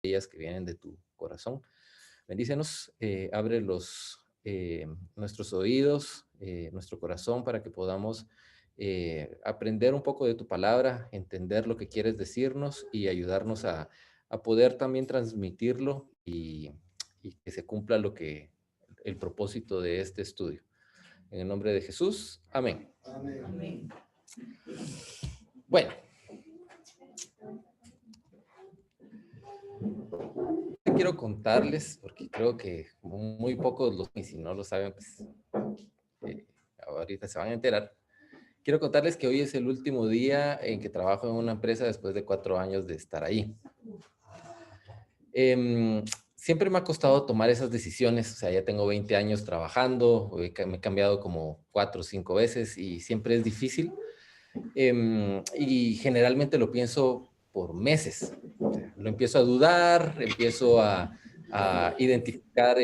ellas que vienen de tu corazón. Bendícenos, abre nuestros oídos, nuestro corazón para que podamos aprender un poco de tu palabra, entender lo que quieres decirnos y ayudarnos a poder también transmitirlo y que se cumpla el propósito de este estudio. En el nombre de Jesús, amén. Amén. Bueno. Quiero contarles, porque creo que muy pocos y si no lo saben, pues ahorita se van a enterar. Quiero contarles que hoy es el último día en que trabajo en una empresa después de 4 años de estar ahí. Siempre me ha costado tomar esas decisiones, o sea, ya tengo 20 años trabajando, me he cambiado como 4 o 5 veces y siempre es difícil. Y generalmente lo pienso por meses. O sea, lo empiezo a dudar, empiezo a identificar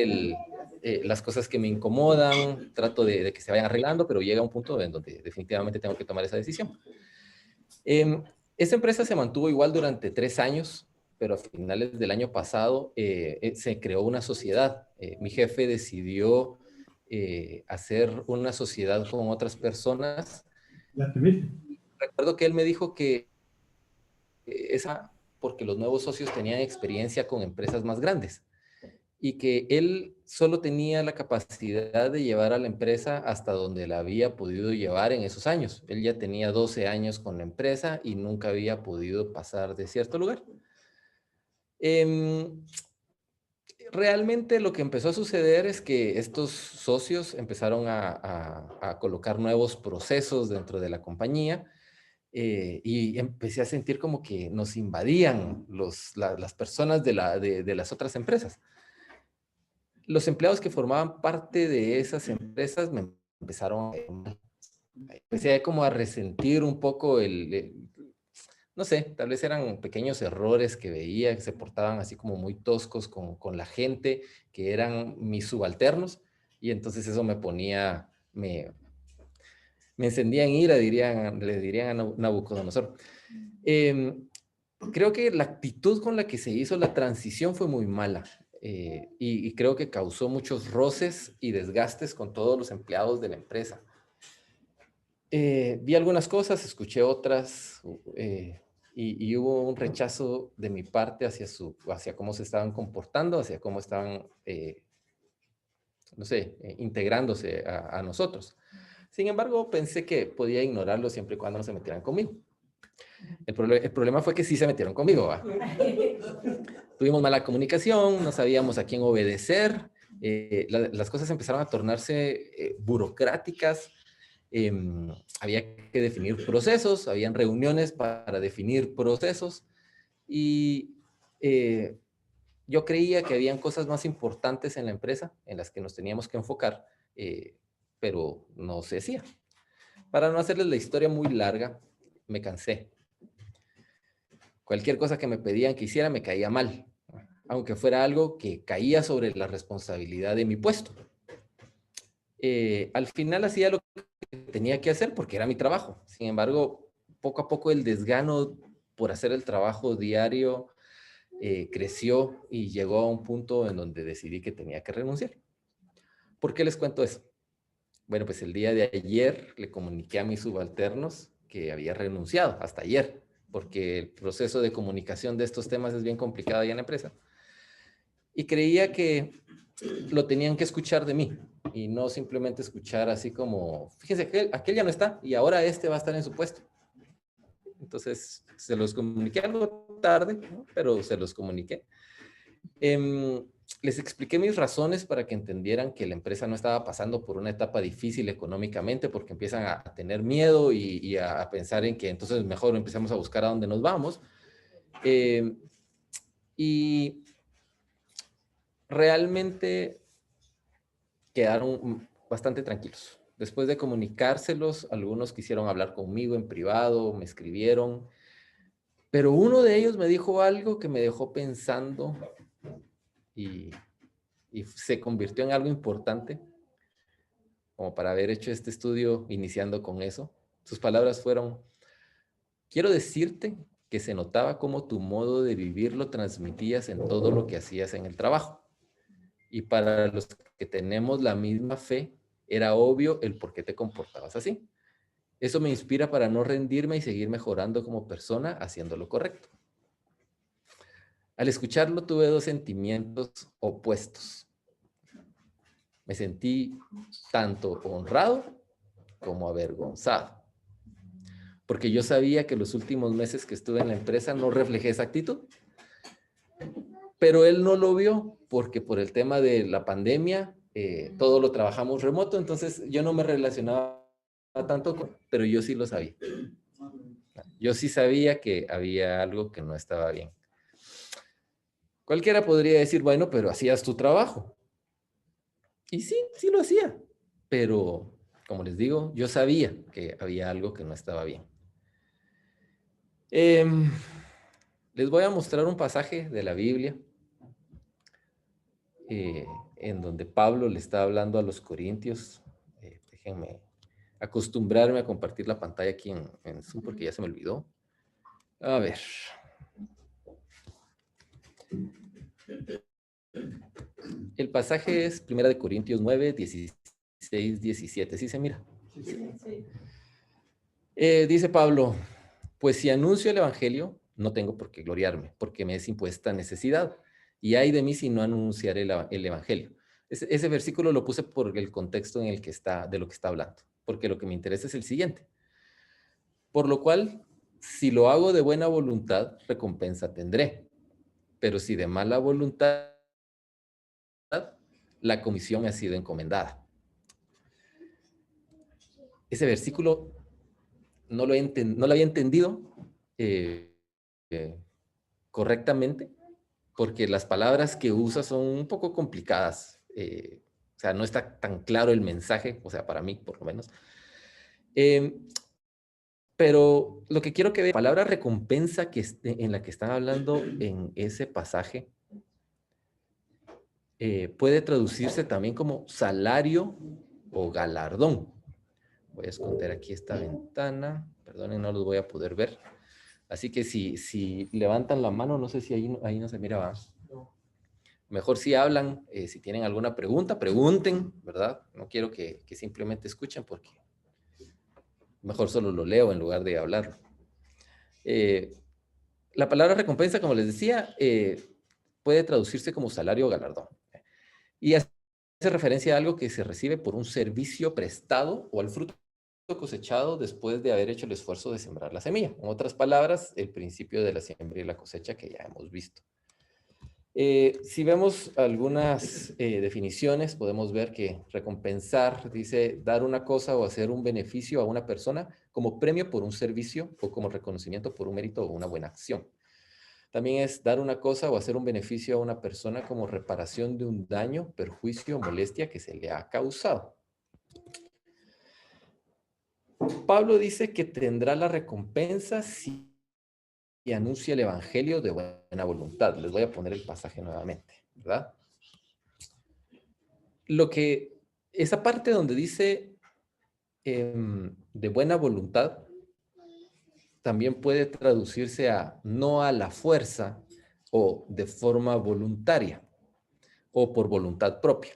las cosas que me incomodan, trato de que se vayan arreglando, pero llega un punto en donde definitivamente tengo que tomar esa decisión. Esta empresa se mantuvo igual durante 3 años, pero a finales del año pasado se creó una sociedad. Mi jefe decidió hacer una sociedad con otras personas. Recuerdo que él me dijo que porque los nuevos socios tenían experiencia con empresas más grandes y que él solo tenía la capacidad de llevar a la empresa hasta donde la había podido llevar en esos años. Él ya tenía 12 años con la empresa y nunca había podido pasar de cierto lugar. Realmente lo que empezó a suceder es que estos socios empezaron a colocar nuevos procesos dentro de la compañía y empecé a sentir como que nos invadían las personas de las otras empresas. Los empleados que formaban parte de esas empresas me empezaron empecé como a resentir un poco no sé, tal vez eran pequeños errores que veía, que se portaban así como muy toscos con la gente, que eran mis subalternos, y entonces eso me encendía en ira, le dirían a Nabucodonosor. Creo que la actitud con la que se hizo la transición fue muy mala y creo que causó muchos roces y desgastes con todos los empleados de la empresa. Vi algunas cosas, escuché otras y hubo un rechazo de mi parte hacia cómo se estaban comportando, hacia cómo estaban, no sé, integrándose a nosotros. Sin embargo, pensé que podía ignorarlo siempre y cuando no se metieran conmigo. El problema fue que sí se metieron conmigo. ¿Va? Tuvimos mala comunicación, no sabíamos a quién obedecer, las cosas empezaron a tornarse burocráticas, había que definir procesos, habían reuniones para definir procesos y yo creía que habían cosas más importantes en la empresa en las que nos teníamos que enfocar, pero no se hacía. Para no hacerles la historia muy larga, me cansé. Cualquier cosa que me pedían que hiciera me caía mal, aunque fuera algo que caía sobre la responsabilidad de mi puesto. Al final hacía lo que tenía que hacer porque era mi trabajo. Sin embargo, poco a poco el desgano por hacer el trabajo diario creció y llegó a un punto en donde decidí que tenía que renunciar. ¿Por qué les cuento eso? Bueno, pues el día de ayer le comuniqué a mis subalternos que había renunciado, hasta ayer, porque el proceso de comunicación de estos temas es bien complicado allá en la empresa. Y creía que lo tenían que escuchar de mí y no simplemente escuchar así como, fíjense, aquel ya no está y ahora este va a estar en su puesto. Entonces, se los comuniqué algo tarde, ¿no? Pero se los comuniqué. Les expliqué mis razones para que entendieran que la empresa no estaba pasando por una etapa difícil económicamente porque empiezan a tener miedo y a pensar en que entonces mejor empecemos a buscar a dónde nos vamos. Y realmente quedaron bastante tranquilos. Después de comunicárselos, algunos quisieron hablar conmigo en privado, me escribieron, pero uno de ellos me dijo algo que me dejó pensando y se convirtió en algo importante, como para haber hecho este estudio iniciando con eso. Sus palabras fueron: quiero decirte que se notaba cómo tu modo de vivir lo transmitías en todo lo que hacías en el trabajo. Y para los que tenemos la misma fe, era obvio el por qué te comportabas así. Eso me inspira para no rendirme y seguir mejorando como persona haciendo lo correcto. Al escucharlo tuve dos sentimientos opuestos. Me sentí tanto honrado como avergonzado, porque yo sabía que los últimos meses que estuve en la empresa no reflejé esa actitud, pero él no lo vio porque por el tema de la pandemia todo lo trabajamos remoto, entonces yo no me relacionaba tanto pero yo sí lo sabía. Yo sí sabía que había algo que no estaba bien. Cualquiera podría decir, bueno, pero hacías tu trabajo. Y sí, sí lo hacía. Pero, como les digo, yo sabía que había algo que no estaba bien. Les voy a mostrar un pasaje de la Biblia en donde Pablo le está hablando a los corintios. Déjenme acostumbrarme a compartir la pantalla aquí en Zoom porque ya se me olvidó. A ver. El pasaje es 1 Corintios 9, 16, 17. ¿Sí se mira? Sí. Dice Pablo, pues si anuncio el Evangelio, no tengo por qué gloriarme, porque me es impuesta necesidad. Y ay de mí si no anunciaré el Evangelio. Ese versículo lo puse por el contexto en el que está, de lo que está hablando, porque lo que me interesa es el siguiente. Por lo cual, si lo hago de buena voluntad, recompensa tendré. Pero si de mala voluntad, la comisión me ha sido encomendada. Ese versículo no lo había entendido eh, eh, correctamente, porque las palabras que usa son un poco complicadas. O sea, no está tan claro el mensaje, o sea, para mí, por lo menos. Pero lo que quiero que vean, la palabra recompensa en la que están hablando en ese pasaje puede traducirse también como salario o galardón. Voy a esconder aquí esta ventana. Perdonen, no los voy a poder ver. Así que si levantan la mano, no sé si ahí no se mira. ¿Va? Mejor si hablan, si tienen alguna pregunta, pregunten, ¿verdad? No quiero que simplemente escuchen porque mejor solo lo leo en lugar de hablarlo. La palabra recompensa, como les decía, puede traducirse como salario o galardón. Y hace referencia a algo que se recibe por un servicio prestado o al fruto cosechado después de haber hecho el esfuerzo de sembrar la semilla. En otras palabras, el principio de la siembra y la cosecha que ya hemos visto. Si vemos algunas definiciones, podemos ver que recompensar dice dar una cosa o hacer un beneficio a una persona como premio por un servicio o como reconocimiento por un mérito o una buena acción. También es dar una cosa o hacer un beneficio a una persona como reparación de un daño, perjuicio o molestia que se le ha causado. Pablo dice que tendrá la recompensa si anuncia el evangelio de buena voluntad. Les voy a poner el pasaje nuevamente, ¿verdad? Esa parte donde dice de buena voluntad, también puede traducirse a no a la fuerza o de forma voluntaria o por voluntad propia.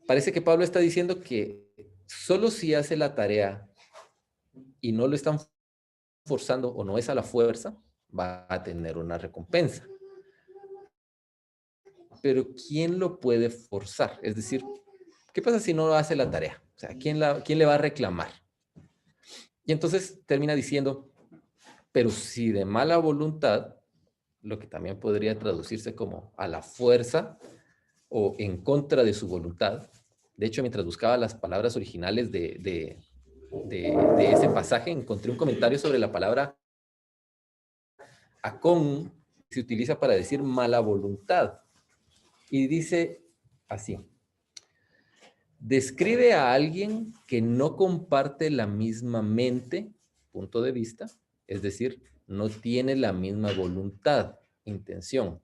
Parece que Pablo está diciendo que solo si hace la tarea y no lo están forzando o no es a la fuerza, va a tener una recompensa. Pero ¿quién lo puede forzar? Es decir, ¿qué pasa si no hace la tarea? O sea, ¿quién le va a reclamar? Y entonces termina diciendo, pero si de mala voluntad, lo que también podría traducirse como a la fuerza o en contra de su voluntad. De hecho, mientras buscaba las palabras originales de ese pasaje, encontré un comentario sobre la palabra acón, que se utiliza para decir mala voluntad. Y dice así, describe a alguien que no comparte la misma mente, punto de vista, es decir, no tiene la misma voluntad, intención.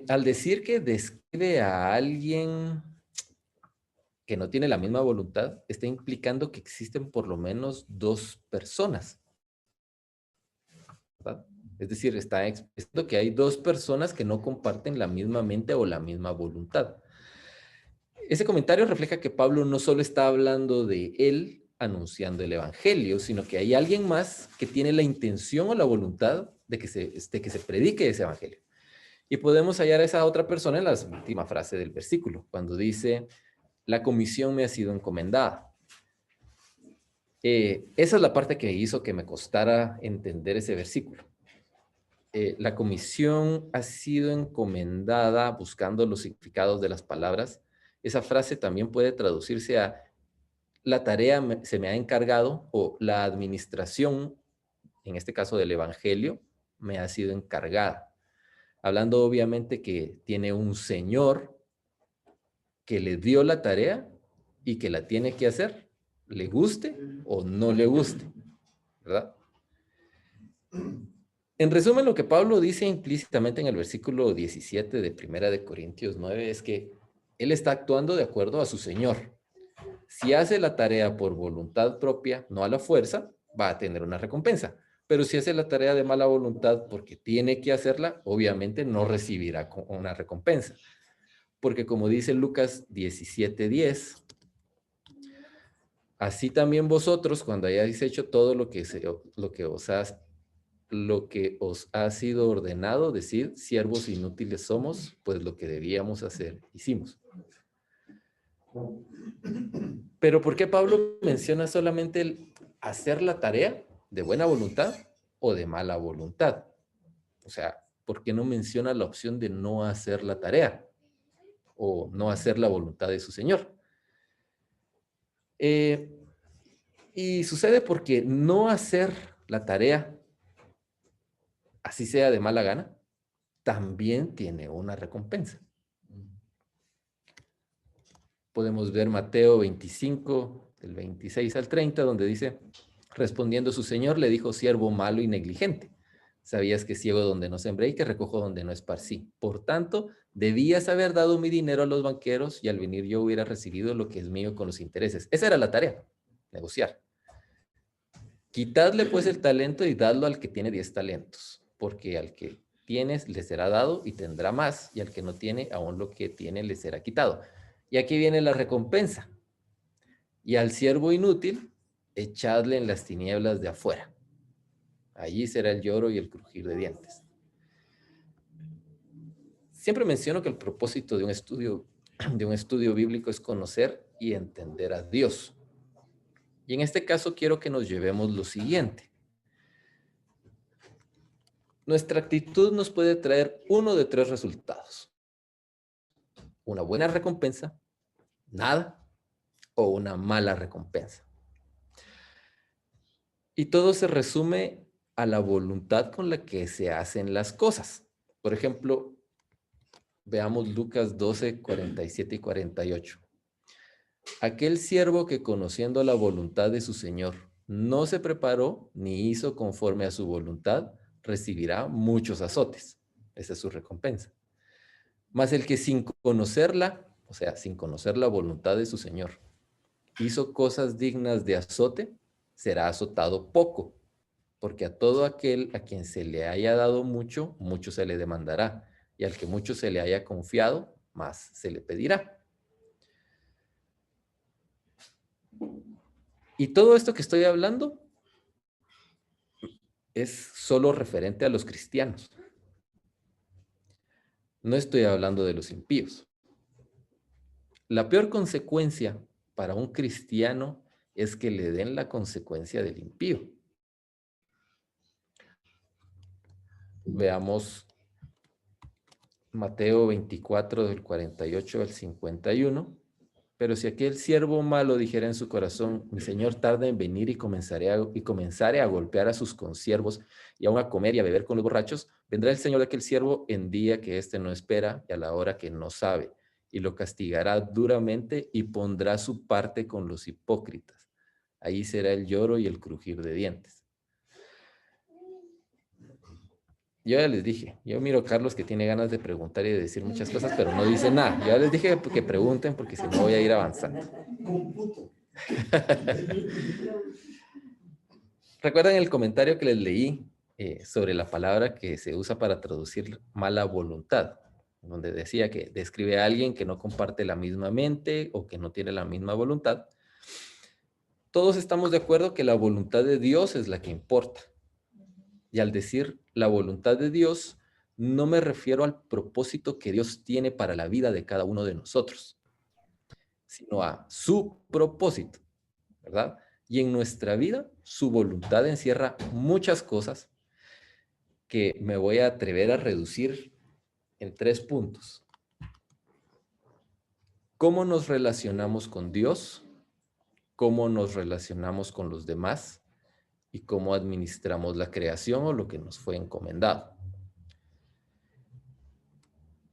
Al decir que describe a alguien que no tiene la misma voluntad, está implicando que existen por lo menos dos personas ¿verdad? Es decir, está expresando que hay dos personas que no comparten la misma mente o la misma voluntad. Ese comentario refleja que Pablo no solo está hablando de él anunciando el evangelio, sino que hay alguien más que tiene la intención o la voluntad de que se predique ese evangelio. Y podemos hallar a esa otra persona en la última frase del versículo, cuando dice, la comisión me ha sido encomendada. Esa es la parte que hizo que me costara entender ese versículo. La comisión ha sido encomendada buscando los significados de las palabras. Esa frase también puede traducirse a la tarea se me ha encargado o la administración, en este caso del evangelio, me ha sido encargada. Hablando obviamente que tiene un señor que le dio la tarea y que la tiene que hacer, le guste o no le guste, ¿verdad? En resumen, lo que Pablo dice implícitamente en el versículo 17 de Primera de Corintios 9 es que él está actuando de acuerdo a su Señor. Si hace la tarea por voluntad propia, no a la fuerza, va a tener una recompensa. Pero si hace la tarea de mala voluntad porque tiene que hacerla, obviamente no recibirá una recompensa. Porque como dice Lucas 17:10, así también vosotros, cuando hayáis hecho todo lo que os ha sido ordenado, decid, siervos inútiles somos, pues lo que debíamos hacer, hicimos. Pero ¿por qué Pablo menciona solamente el hacer la tarea de buena voluntad o de mala voluntad? O sea, ¿por qué no menciona la opción de no hacer la tarea o no hacer la voluntad de su Señor? Y sucede porque no hacer la tarea, así sea de mala gana, también tiene una recompensa. Podemos ver Mateo 25, del 26 al 30, donde dice, respondiendo su señor, le dijo, siervo malo y negligente. Sabías que ciego donde no sembré y que recojo donde no esparcí. Por tanto, debías haber dado mi dinero a los banqueros y al venir yo hubiera recibido lo que es mío con los intereses. Esa era la tarea, negociar. Quitadle pues el talento y dadlo al que tiene 10 talentos, porque al que tienes le será dado y tendrá más, y al que no tiene, aún lo que tiene le será quitado. Y aquí viene la recompensa. Y al siervo inútil, echadle en las tinieblas de afuera. Allí será el lloro y el crujir de dientes. Siempre menciono que el propósito de un estudio bíblico es conocer y entender a Dios. Y en este caso quiero que nos llevemos lo siguiente. Nuestra actitud nos puede traer uno de tres resultados. Una buena recompensa, nada, o una mala recompensa. Y todo se resume a la voluntad con la que se hacen las cosas. Por ejemplo, veamos Lucas 12, 47 y 48. Aquel siervo que conociendo la voluntad de su Señor no se preparó ni hizo conforme a su voluntad, recibirá muchos azotes. Esa es su recompensa. Mas el que sin conocerla, o sea, sin conocer la voluntad de su Señor, hizo cosas dignas de azote, será azotado poco, porque a todo aquel a quien se le haya dado mucho, mucho se le demandará, y al que mucho se le haya confiado, más se le pedirá. Y todo esto que estoy hablando es solo referente a los cristianos. No estoy hablando de los impíos. La peor consecuencia para un cristiano es que le den la consecuencia del impío. Veamos Mateo 24, del 48 al 51. Pero si aquel siervo malo dijera en su corazón, mi señor tarda en venir y comenzaré a golpear a sus consiervos y aún a comer y a beber con los borrachos, vendrá el señor de aquel siervo en día que éste no espera y a la hora que no sabe, y lo castigará duramente y pondrá su parte con los hipócritas. Ahí será el lloro y el crujir de dientes. Yo ya les dije, yo miro a Carlos que tiene ganas de preguntar y de decir muchas cosas, pero no dice nada. Yo ya les dije que pregunten porque si no voy a ir avanzando. ¿Recuerdan el comentario que les leí sobre la palabra que se usa para traducir mala voluntad, donde decía que describe a alguien que no comparte la misma mente o que no tiene la misma voluntad. Todos estamos de acuerdo que la voluntad de Dios es la que importa. Y al decir la voluntad de Dios, no me refiero al propósito que Dios tiene para la vida de cada uno de nosotros, sino a su propósito, ¿verdad? Y en nuestra vida, su voluntad encierra muchas cosas que me voy a atrever a reducir en 3 puntos. ¿Cómo nos relacionamos con Dios? ¿Cómo nos relacionamos con los demás? Y cómo administramos la creación o lo que nos fue encomendado.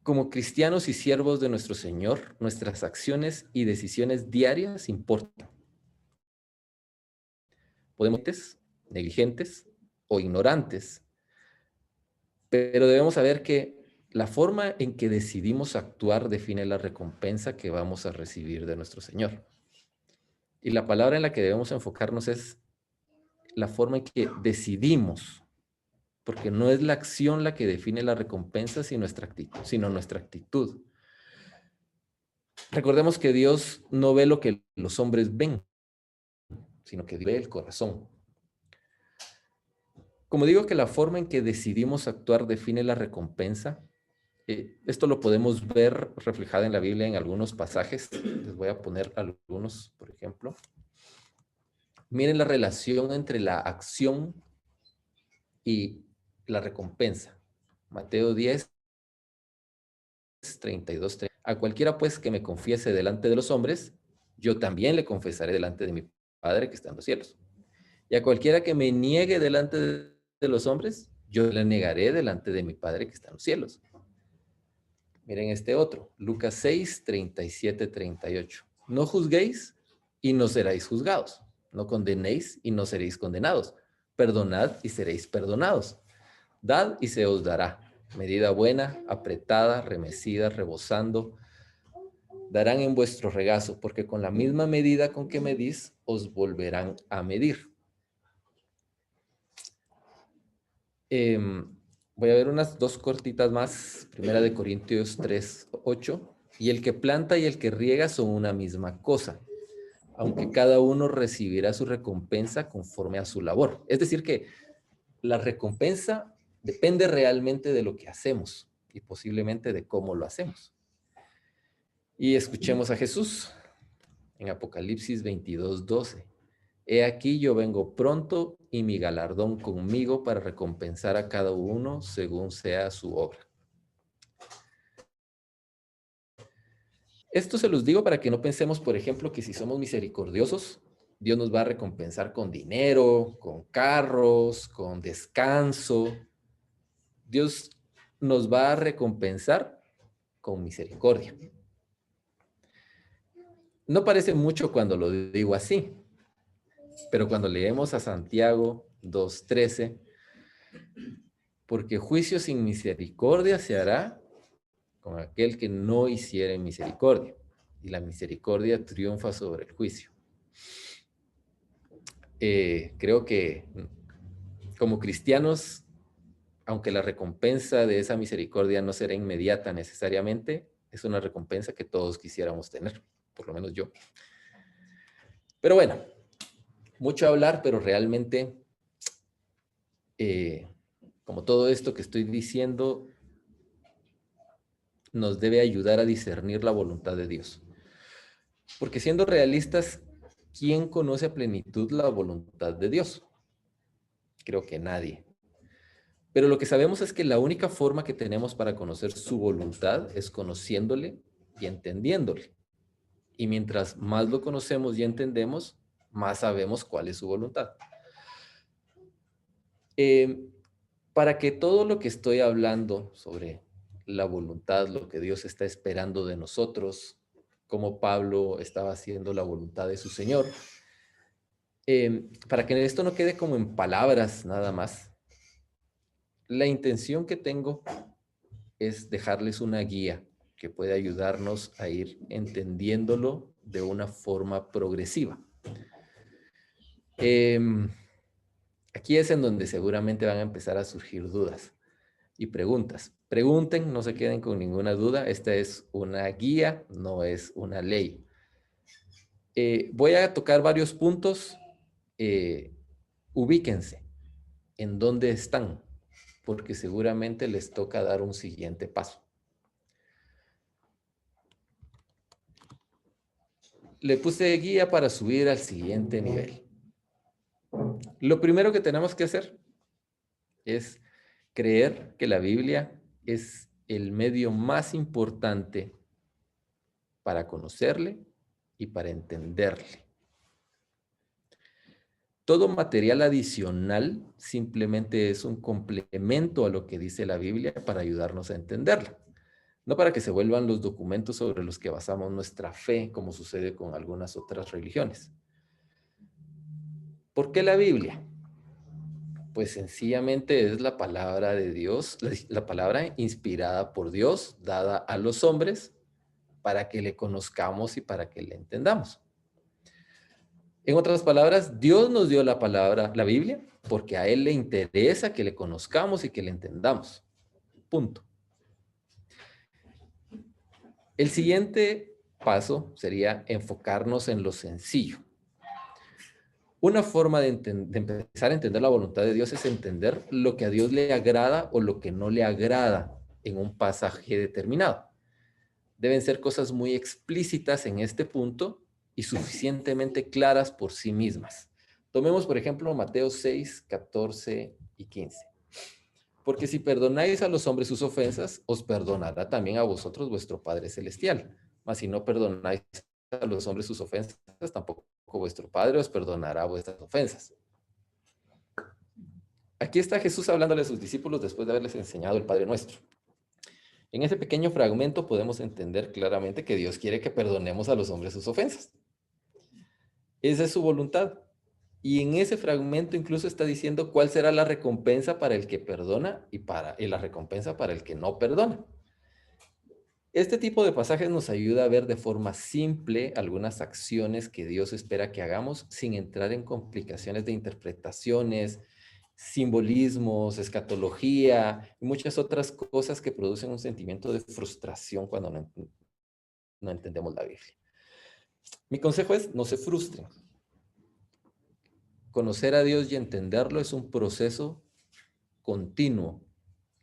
Como cristianos y siervos de nuestro Señor, nuestras acciones y decisiones diarias importan. Podemos ser negligentes o ignorantes, pero debemos saber que la forma en que decidimos actuar define la recompensa que vamos a recibir de nuestro Señor. Y la palabra en la que debemos enfocarnos es la forma en que decidimos, porque no es la acción la que define la recompensa, sino nuestra actitud. Recordemos que Dios no ve lo que los hombres ven, sino que ve el corazón. Como digo que la forma en que decidimos actuar define la recompensa, esto lo podemos ver reflejado en la Biblia en algunos pasajes. Les voy a poner algunos, por ejemplo. Miren la relación entre la acción y la recompensa. Mateo 10, 32, 30. A cualquiera pues que me confiese delante de los hombres, yo también le confesaré delante de mi Padre que está en los cielos. Y a cualquiera que me niegue delante de los hombres, yo le negaré delante de mi Padre que está en los cielos. Miren este otro, Lucas 6, 37, 38. No juzguéis y no seréis juzgados. No condenéis y no seréis condenados. Perdonad y seréis perdonados. Dad y se os dará. Medida buena, apretada, remecida, rebosando, darán en vuestro regazo, porque con la misma medida con que medís, os volverán a medir. Voy a ver unas 2 cortitas más. Primera de Corintios 3, 8. Y el que planta y el que riega son una misma cosa, aunque cada uno recibirá su recompensa conforme a su labor. Es decir, que la recompensa depende realmente de lo que hacemos y posiblemente de cómo lo hacemos. Y escuchemos a Jesús en Apocalipsis 22, 12. He aquí yo vengo pronto y mi galardón conmigo para recompensar a cada uno según sea su obra. Esto se los digo para que no pensemos, por ejemplo, que si somos misericordiosos, Dios nos va a recompensar con dinero, con carros, con descanso. Dios nos va a recompensar con misericordia. No parece mucho cuando lo digo así, pero cuando leemos a Santiago 2:13, porque juicio sin misericordia se hará con aquel que no hiciere misericordia, y la misericordia triunfa sobre el juicio. Creo que como cristianos, aunque la recompensa de esa misericordia no será inmediata necesariamente, es una recompensa que todos quisiéramos tener, por lo menos yo. Pero bueno, mucho hablar, pero realmente, como todo esto que estoy diciendo, nos debe ayudar a discernir la voluntad de Dios. Porque siendo realistas, ¿quién conoce a plenitud la voluntad de Dios? Creo que nadie. Pero lo que sabemos es que la única forma que tenemos para conocer su voluntad es conociéndole y entendiéndole. Y mientras más lo conocemos y entendemos, más sabemos cuál es su voluntad. Eh, para que todo lo que estoy hablando sobre la voluntad, lo que Dios está esperando de nosotros, como Pablo estaba haciendo la voluntad de su Señor, para que esto no quede como en palabras nada más, la intención que tengo es dejarles una guía que puede ayudarnos a ir entendiéndolo de una forma progresiva. Aquí es en donde seguramente van a empezar a surgir dudas y preguntas. Pregunten, no se queden con ninguna duda. Esta es una guía, no es una ley. Voy a tocar varios puntos. Ubíquense en dónde están, porque seguramente les toca dar un siguiente paso. Le puse guía para subir al siguiente nivel. Lo primero que tenemos que hacer es creer que la Biblia es el medio más importante para conocerle y para entenderle. Todo material adicional simplemente es un complemento a lo que dice la Biblia para ayudarnos a entenderla. No para que se vuelvan los documentos sobre los que basamos nuestra fe, como sucede con algunas otras religiones. ¿Por qué la Biblia? Pues sencillamente es la palabra de Dios, la palabra inspirada por Dios, dada a los hombres para que le conozcamos y para que le entendamos. En otras palabras, Dios nos dio la palabra, la Biblia, porque a Él le interesa que le conozcamos y que le entendamos. Punto. El siguiente paso sería enfocarnos en lo sencillo. Una forma de empezar a entender la voluntad de Dios es entender lo que a Dios le agrada o lo que no le agrada en un pasaje determinado. Deben ser cosas muy explícitas en este punto y suficientemente claras por sí mismas. Tomemos, por ejemplo, Mateo 6, 14 y 15. Porque si perdonáis a los hombres sus ofensas, os perdonará también a vosotros vuestro Padre Celestial. Mas si no perdonáis a los hombres sus ofensas, tampoco vuestro Padre os perdonará vuestras ofensas. Aquí está Jesús hablándole a sus discípulos después de haberles enseñado el Padre Nuestro. En ese pequeño fragmento podemos entender claramente que Dios quiere que perdonemos a los hombres sus ofensas. Esa es su voluntad. Y en ese fragmento incluso está diciendo cuál será la recompensa para el que perdona y la recompensa para el que no perdona. Este tipo de pasajes nos ayuda a ver de forma simple algunas acciones que Dios espera que hagamos sin entrar en complicaciones de interpretaciones, simbolismos, escatología y muchas otras cosas que producen un sentimiento de frustración cuando no entendemos la Biblia. Mi consejo es no se frustren. Conocer a Dios y entenderlo es un proceso continuo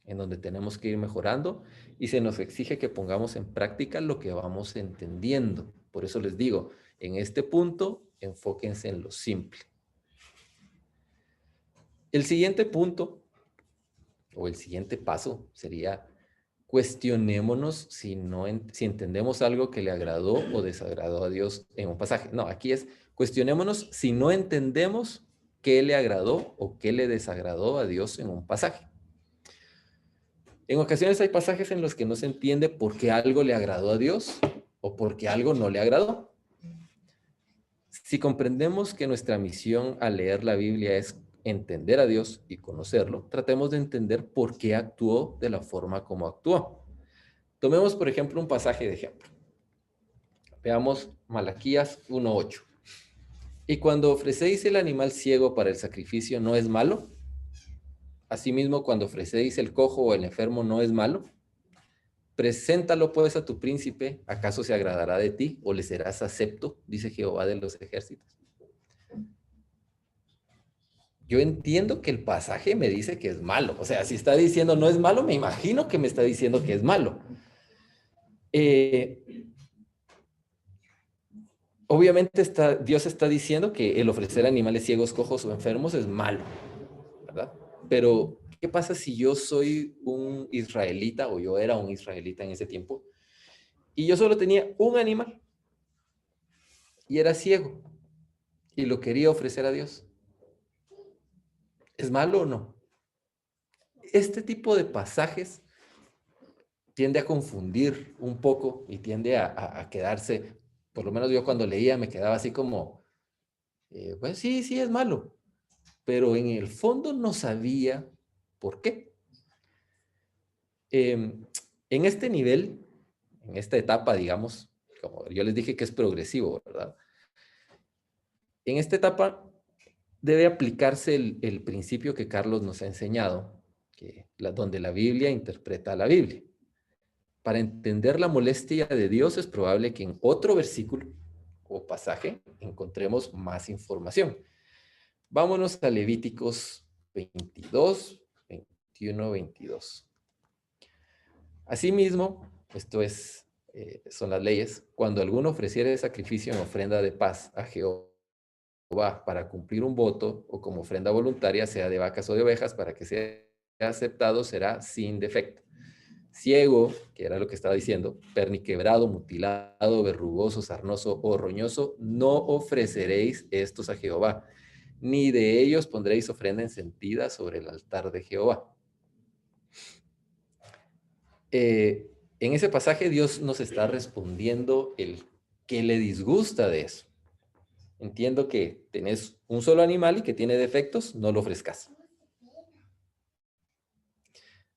en donde tenemos que ir mejorando y se nos exige que pongamos en práctica lo que vamos entendiendo. Por eso les digo, en este punto, enfóquense en lo simple. El siguiente punto o el siguiente paso sería cuestionémonos si entendemos algo que le agradó o desagradó a Dios en un pasaje. No, aquí es cuestionémonos si no entendemos qué le agradó o qué le desagradó a Dios en un pasaje. En ocasiones hay pasajes en los que no se entiende por qué algo le agradó a Dios o por qué algo no le agradó. Si comprendemos que nuestra misión al leer la Biblia es entender a Dios y conocerlo, tratemos de entender por qué actuó de la forma como actuó. Tomemos, por ejemplo, un pasaje de ejemplo. Veamos Malaquías 1:8. Y cuando ofrecéis el animal ciego para el sacrificio, ¿no es malo? Asimismo, cuando ofrecéis el cojo o el enfermo, ¿no es malo? Preséntalo pues a tu príncipe, ¿acaso se agradará de ti o le serás acepto? Dice Jehová de los ejércitos. Yo entiendo que el pasaje me dice que es malo. O sea, si está diciendo no es malo, me imagino que me está diciendo que es malo. Obviamente Dios está diciendo que el ofrecer animales ciegos, cojos o enfermos es malo, ¿verdad? Pero, ¿qué pasa si yo soy un israelita o yo era un israelita en ese tiempo y yo solo tenía un animal y era ciego y lo quería ofrecer a Dios? ¿Es malo o no? Este tipo de pasajes tiende a confundir un poco y tiende a quedarse, por lo menos yo cuando leía me quedaba así como, pues sí, sí es malo, pero en el fondo no sabía por qué. En este nivel, en esta etapa, digamos, como yo les dije que es progresivo, ¿verdad? En esta etapa debe aplicarse el principio que Carlos nos ha enseñado, donde la Biblia interpreta a la Biblia. Para entender la molestia de Dios es probable que en otro versículo o pasaje encontremos más información. Vámonos a Levíticos 22, 21, 22. Asimismo, son las leyes, cuando alguno ofreciere sacrificio en ofrenda de paz a Jehová para cumplir un voto o como ofrenda voluntaria, sea de vacas o de ovejas, para que sea aceptado, será sin defecto. Ciego, que era lo que estaba diciendo, perniquebrado, mutilado, verrugoso, sarnoso o roñoso, no ofreceréis estos a Jehová, ni de ellos pondréis ofrenda encendida sobre el altar de Jehová. En ese pasaje Dios nos está respondiendo el que le disgusta de eso. Entiendo que tenés un solo animal y que tiene defectos, no lo ofrezcas.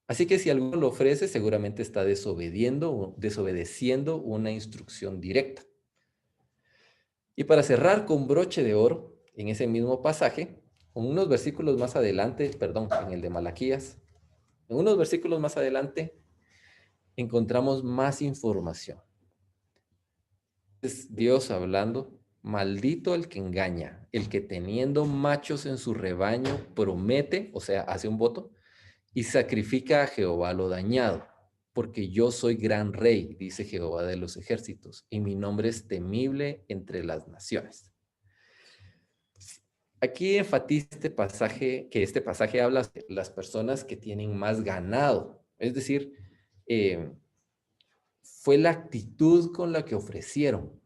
Así que si alguno lo ofrece, seguramente está desobedeciendo una instrucción directa. Y para cerrar con broche de oro, en ese mismo pasaje, unos versículos más adelante, en el de Malaquías, en unos versículos más adelante, encontramos más información. Es Dios hablando, maldito el que engaña, el que teniendo machos en su rebaño promete, o sea, hace un voto, y sacrifica a Jehová lo dañado, porque yo soy gran rey, dice Jehová de los ejércitos, y mi nombre es temible entre las naciones. Aquí enfatiza este pasaje habla de las personas que tienen más ganado, es decir, fue la actitud con la que ofrecieron.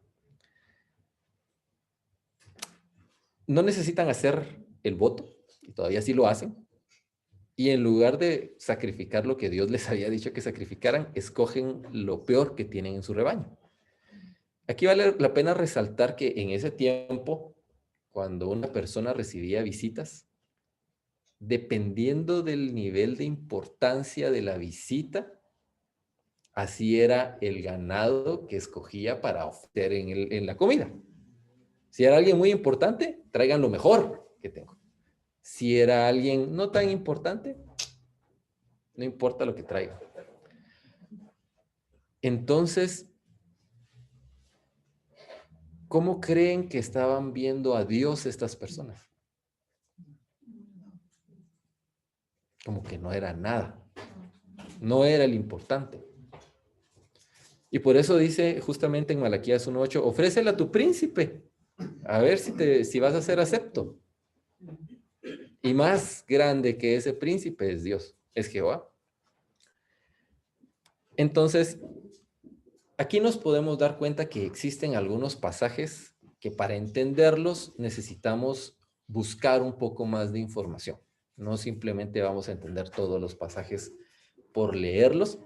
No necesitan hacer el voto, y todavía sí lo hacen, y en lugar de sacrificar lo que Dios les había dicho que sacrificaran, escogen lo peor que tienen en su rebaño. Aquí vale la pena resaltar que en ese tiempo, cuando una persona recibía visitas, dependiendo del nivel de importancia de la visita, así era el ganado que escogía para ofrecer en la comida. Si era alguien muy importante, traigan lo mejor que tengo. Si era alguien no tan importante, no importa lo que traigan. Entonces, ¿cómo creen que estaban viendo a Dios estas personas? Como que no era nada. No era el importante. Y por eso dice justamente en Malaquías 1:8, ofrécele a tu príncipe, a ver si vas a ser acepto. Y más grande que ese príncipe es Dios, es Jehová. Entonces, aquí nos podemos dar cuenta que existen algunos pasajes que para entenderlos necesitamos buscar un poco más de información. No simplemente vamos a entender todos los pasajes por leerlos,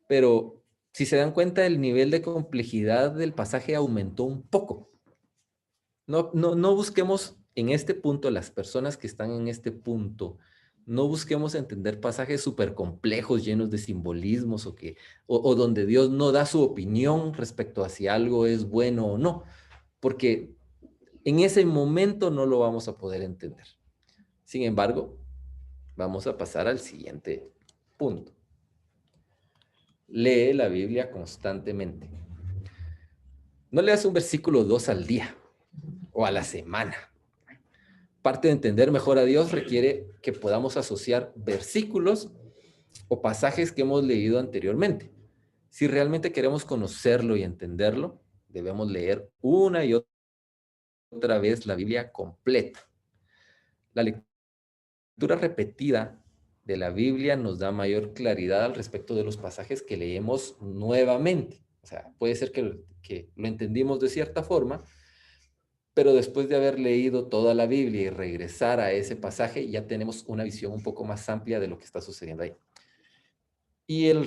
pero si se dan cuenta, el nivel de complejidad del pasaje aumentó un poco. No busquemos en este punto, las personas que están en este punto, no busquemos entender pasajes súper complejos, llenos de simbolismos o donde Dios no da su opinión respecto a si algo es bueno o no, porque en ese momento no lo vamos a poder entender. Sin embargo, vamos a pasar al siguiente punto. Lee la Biblia constantemente. No leas un versículo 2 al día o a la semana. Parte de entender mejor a Dios requiere que podamos asociar versículos o pasajes que hemos leído anteriormente. Si realmente queremos conocerlo y entenderlo, debemos leer una y otra vez la Biblia completa. La lectura repetida de la Biblia nos da mayor claridad al respecto de los pasajes que leemos nuevamente. O sea, puede ser que lo entendimos de cierta forma, pero después de haber leído toda la Biblia y regresar a ese pasaje, ya tenemos una visión un poco más amplia de lo que está sucediendo ahí. Y el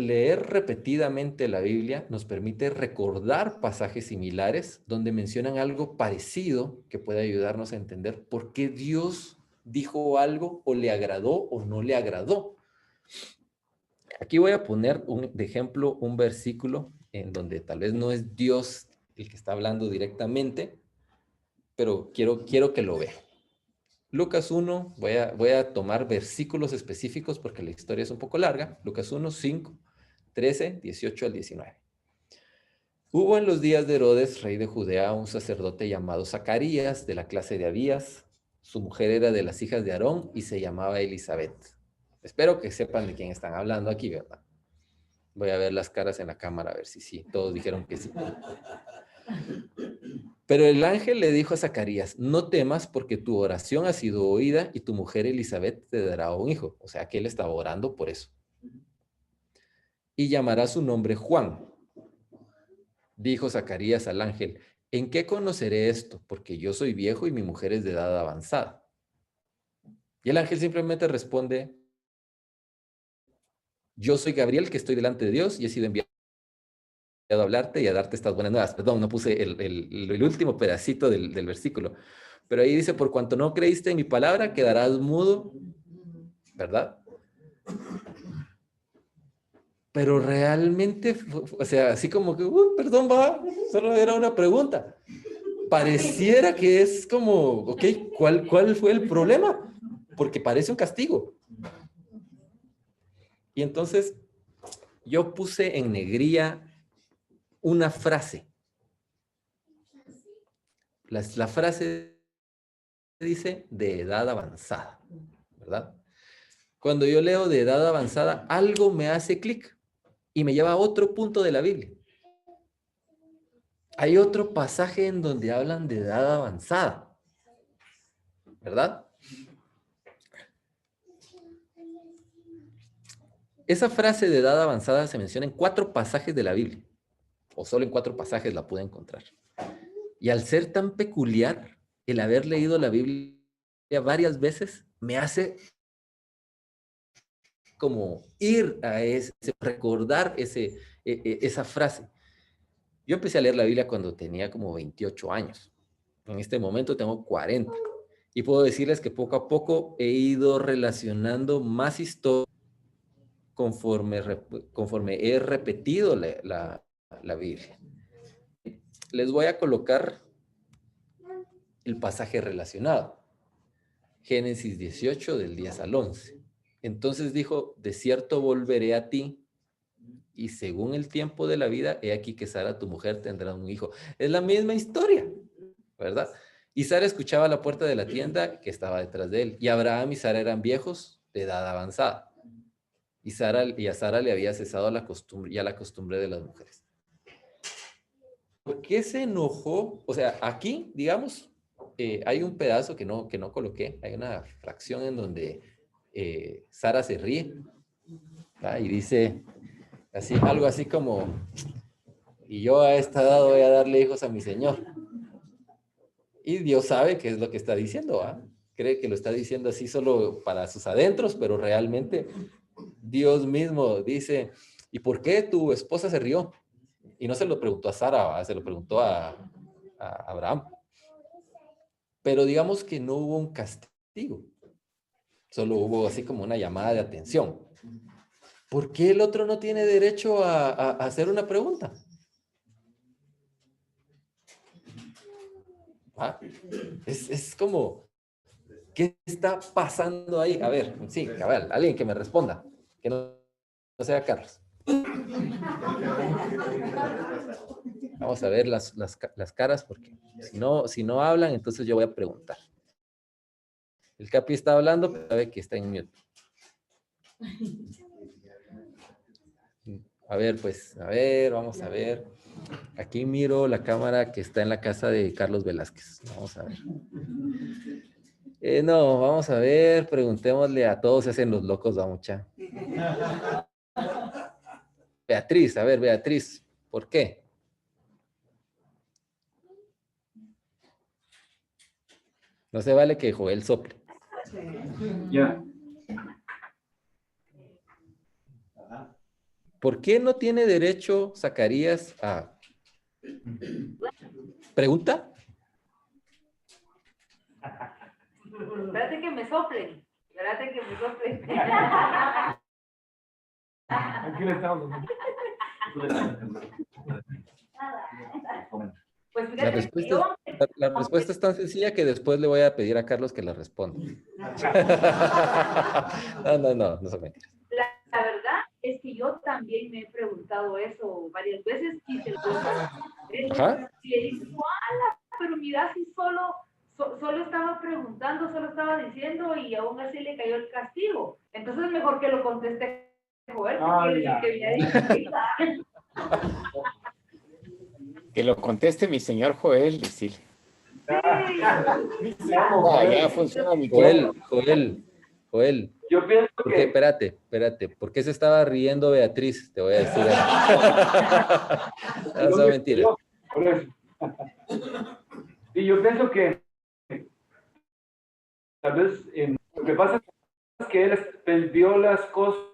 leer repetidamente la Biblia nos permite recordar pasajes similares donde mencionan algo parecido que puede ayudarnos a entender por qué Dios dijo algo o le agradó o no le agradó. Aquí voy a poner de ejemplo un versículo en donde tal vez no es Dios el que está hablando directamente, pero quiero que lo vean. Lucas 1, voy a tomar versículos específicos porque la historia es un poco larga. Lucas 1, 5, 13, 18 al 19. Hubo en los días de Herodes, rey de Judea, un sacerdote llamado Zacarías, de la clase de Abías. Su mujer era de las hijas de Aarón y se llamaba Elizabeth. Espero que sepan de quién están hablando aquí, ¿verdad? Voy a ver las caras en la cámara, a ver si sí. Todos dijeron que sí. Pero el ángel le dijo a Zacarías, no temas porque tu oración ha sido oída y tu mujer Elizabeth te dará un hijo. O sea que él estaba orando por eso. Y llamará su nombre Juan. Dijo Zacarías al ángel, ¿en qué conoceré esto? Porque yo soy viejo y mi mujer es de edad avanzada. Y el ángel simplemente responde, yo soy Gabriel que estoy delante de Dios y he sido enviado a hablarte y a darte estas buenas nuevas. Perdón, no puse el último pedacito del versículo. Pero ahí dice, por cuanto no creíste en mi palabra, quedarás mudo, ¿verdad? Pero realmente, o sea, así como que, perdón, va, solo era una pregunta. Pareciera que es como, ok, ¿cuál fue el problema? Porque parece un castigo. Y entonces yo puse en negrilla una frase. La frase dice de edad avanzada, ¿verdad? Cuando yo leo de edad avanzada, algo me hace clic y me lleva a otro punto de la Biblia. Hay otro pasaje en donde hablan de edad avanzada, ¿verdad? Esa frase de edad avanzada se menciona en 4 pasajes de la Biblia, o solo en 4 pasajes la pude encontrar. Y al ser tan peculiar, el haber leído la Biblia varias veces me hace como ir a recordar esa frase. Yo empecé a leer la Biblia cuando tenía como 28 años. En este momento tengo 40. Y puedo decirles que poco a poco he ido relacionando más historias conforme he repetido la Biblia. Les voy a colocar el pasaje relacionado. Génesis 18 del 10 al 11. Entonces dijo, de cierto volveré a ti y según el tiempo de la vida, he aquí que Sara, tu mujer, tendrá un hijo. Es la misma historia, ¿verdad? Y Sara escuchaba a la puerta de la tienda que estaba detrás de él. Y Abraham y Sara eran viejos de edad avanzada. Y a Sara le había cesado la costumbre de las mujeres. ¿Por qué se enojó? O sea, aquí, digamos, hay un pedazo que no coloqué. Hay una fracción en donde Sara se ríe, ¿verdad? Y dice algo así como, y yo a esta edad voy a darle hijos a mi Señor. Y Dios sabe qué es lo que está diciendo, ¿va? Cree que lo está diciendo así solo para sus adentros, pero realmente Dios mismo dice, ¿y por qué tu esposa se rió? Y no se lo preguntó a Sara, ¿va? Se lo preguntó a Abraham. Pero digamos que no hubo un castigo, solo hubo así como una llamada de atención. ¿Por qué el otro no tiene derecho a hacer una pregunta? ¿Ah? Es como, ¿qué está pasando ahí? A ver, sí, cabal, alguien que me responda, que no sea Carlos. Vamos a ver las caras porque si no hablan, entonces yo voy a preguntar. El Capi está hablando, pero sabe que está en mute. A ver, pues, a ver, vamos a ver. Aquí miro la cámara que está en la casa de Carlos Velázquez. Vamos a ver. No, vamos a ver, preguntémosle a todos, se hacen los locos, va mucha. Beatriz, a ver, Beatriz, ¿por qué? No se vale que Joel sople. Ya. ¿Por qué no tiene derecho Zacarías a... ¿Pregunta? Espérate que me soplen. Espérate que me soplen. Aquí le estamos. Pues La fíjate que respuesta, yo, la respuesta es tan sencilla que después le voy a pedir a Carlos que la responda. No son mentiras. la verdad es que yo también me he preguntado eso varias veces y se lo Ajá. y le digo, ¡ala! Pero mira, si solo estaba preguntando, solo estaba diciendo y aún así le cayó el castigo. Entonces mejor que lo conteste Joel, porque es el que me ha dicho. Que lo conteste mi señor Joel, decirle. Sí. Ya funciona mi micrófono. Joel. Yo pienso ¿Por qué? que Espérate. ¿Por qué se estaba riendo Beatriz? Te voy a decir. No son mentiras. por eso. Y yo pienso que tal vez lo que pasa es que él vio las cosas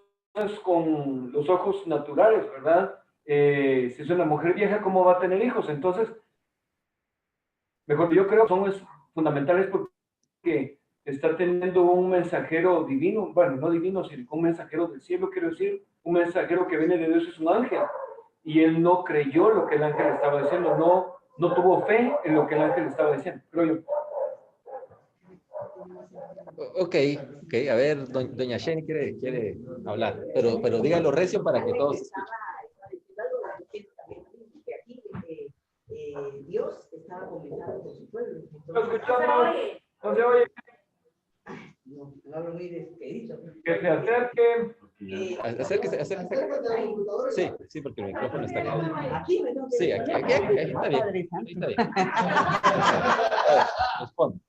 con los ojos naturales, ¿verdad? Si es una mujer vieja, ¿cómo va a tener hijos? Entonces, mejor yo creo que son fundamentales porque está teniendo un mensajero divino, bueno, no divino, sino un mensajero del cielo, quiero decir, un mensajero que viene de Dios, es un ángel, y él no creyó lo que el ángel estaba diciendo, no tuvo fe en lo que el ángel estaba diciendo, creo yo. Ok, a ver, doña Sheni quiere hablar, pero dígalo recio para que todos escuchen. Dios estaba comenzando con su pueblo. No escuchamos, no se oye. No hablo muy despedido. Que se acerque. Acérquese. Sí, porque el micrófono está acá. Aquí me tengo que... Sí, aquí, está bien. Ahí está bien. Responde.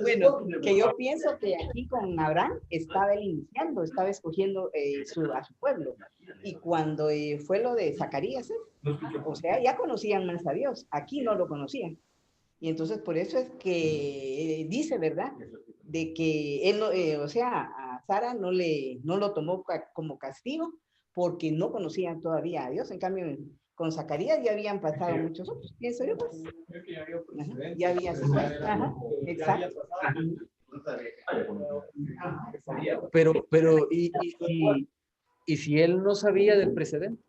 Bueno, que yo pienso que aquí con Abraham estaba él iniciando, estaba escogiendo a su pueblo. Y cuando fue lo de Zacarías, o sea, ya conocían más a Dios, aquí no lo conocían. Y entonces por eso es que dice, ¿verdad? De que él, o sea, a Sara no lo tomó como castigo porque no conocían todavía a Dios. En cambio, con Zacarías ya habían pasado muchos otros, pienso yo, pues. Ajá, ya había sido. Ajá, exacto. Pero ¿y si él no sabía del precedente?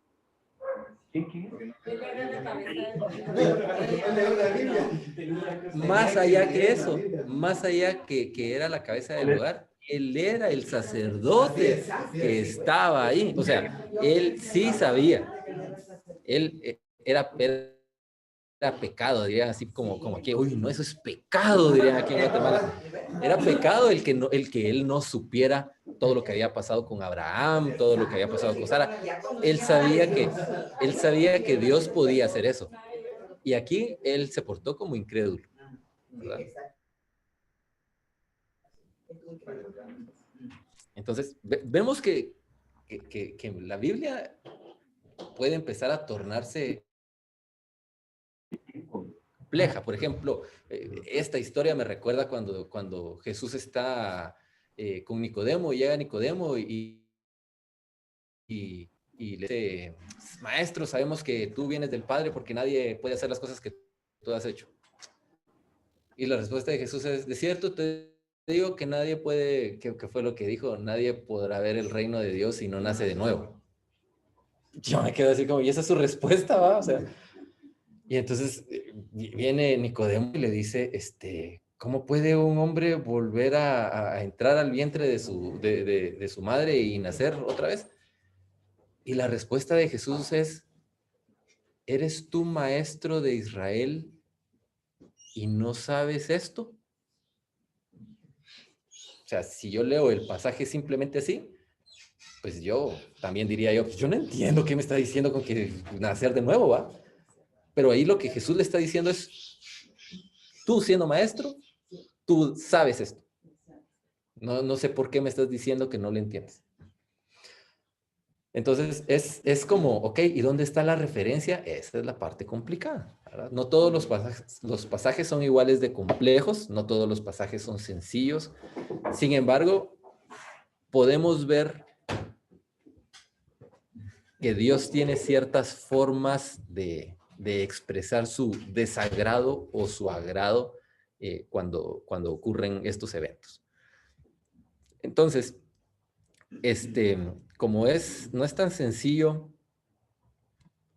Más allá que eso, más allá que era la cabeza del hogar, él era el sacerdote que estaba ahí. O sea, él sí sabía. Él era pecado, dirían así como aquí, uy, no, eso es pecado, dirían aquí en Guatemala. Era pecado el que él no supiera todo lo que había pasado con Abraham, todo lo que había pasado con Sara. Él sabía que Dios podía hacer eso. Y aquí él se portó como incrédulo, ¿verdad? Entonces, vemos que la Biblia puede empezar a tornarse compleja. Por ejemplo, esta historia me recuerda cuando Jesús está con Nicodemo, y llega Nicodemo y le dice, maestro, sabemos que tú vienes del Padre porque nadie puede hacer las cosas que tú has hecho. Y la respuesta de Jesús es, de cierto te digo que nadie puede, que fue lo que dijo, nadie podrá ver el reino de Dios si no nace de nuevo. Yo me quedo así como, ¿y esa es su respuesta, va? O sea, y entonces viene Nicodemo y le dice, ¿cómo puede un hombre volver a entrar al vientre de su madre y nacer otra vez? Y la respuesta de Jesús es, ¿eres tú maestro de Israel y no sabes esto? O sea, si yo leo el pasaje simplemente así, pues yo también diría yo, pues yo no entiendo qué me está diciendo con que nacer de nuevo, ¿va? Pero ahí lo que Jesús le está diciendo es, tú siendo maestro, tú sabes esto. No sé por qué me estás diciendo que no lo entiendes. Entonces, es como, ok, ¿y dónde está la referencia? Esa es la parte complicada, ¿verdad? No todos los pasajes son iguales de complejos, no todos los pasajes son sencillos. Sin embargo, podemos ver que Dios tiene ciertas formas de expresar su desagrado o su agrado cuando ocurren estos eventos. Entonces, como no es tan sencillo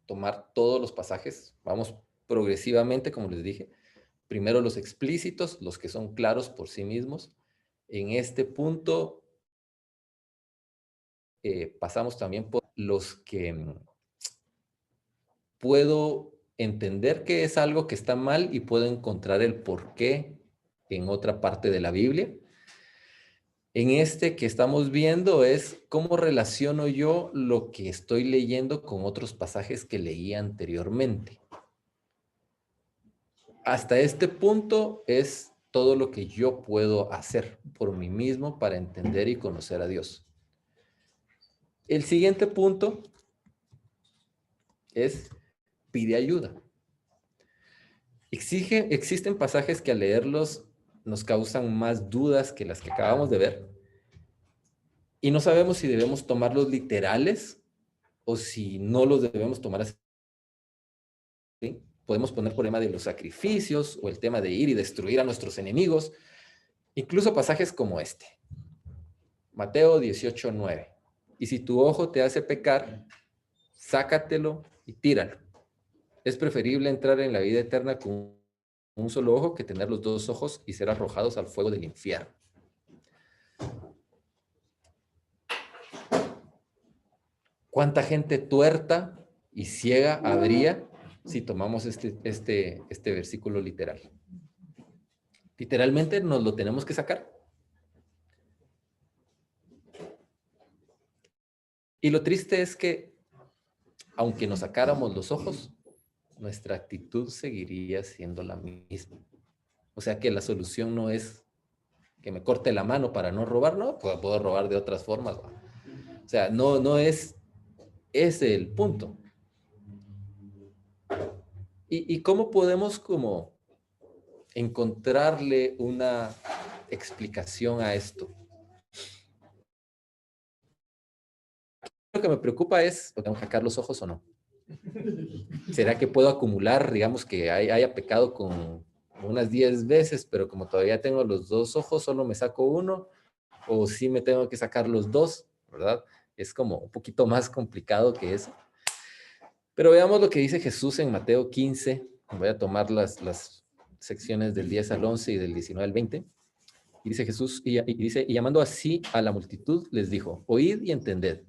tomar todos los pasajes, vamos progresivamente, como les dije. Primero los explícitos, los que son claros por sí mismos. En este punto pasamos también por los que puedo entender que es algo que está mal y puedo encontrar el porqué en otra parte de la Biblia. En este que estamos viendo es cómo relaciono yo lo que estoy leyendo con otros pasajes que leí anteriormente. Hasta este punto es todo lo que yo puedo hacer por mí mismo para entender y conocer a Dios. El siguiente punto es pide ayuda. Existen pasajes que al leerlos nos causan más dudas que las que acabamos de ver. Y no sabemos si debemos tomarlos literales o si no los debemos tomar así. ¿Sí? Podemos poner por tema de los sacrificios o el tema de ir y destruir a nuestros enemigos. Incluso pasajes como este. Mateo 18:9. Y si tu ojo te hace pecar, sácatelo y tíralo. Es preferible entrar en la vida eterna con un solo ojo que tener los dos ojos y ser arrojados al fuego del infierno. ¿Cuánta gente tuerta y ciega habría si tomamos este versículo literal? Literalmente nos lo tenemos que sacar. Y lo triste es que, aunque nos sacáramos los ojos, nuestra actitud seguiría siendo la misma. O sea que la solución no es que me corte la mano para no robar, no, puedo robar de otras formas. O sea, no es ese el punto. ¿Y cómo podemos como encontrarle una explicación a esto? Lo que me preocupa es, ¿tengo que sacar los ojos o no? ¿Será que puedo acumular, digamos, que haya pecado con unas 10 veces, pero como todavía tengo los dos ojos, solo me saco uno? ¿O sí me tengo que sacar los dos? ¿Verdad? Es como un poquito más complicado que eso. Pero veamos lo que dice Jesús en Mateo 15. Voy a tomar las secciones del 10 al 11 y del 19 al 20. Y dice Jesús, y llamando así a la multitud, les dijo, oíd y entended.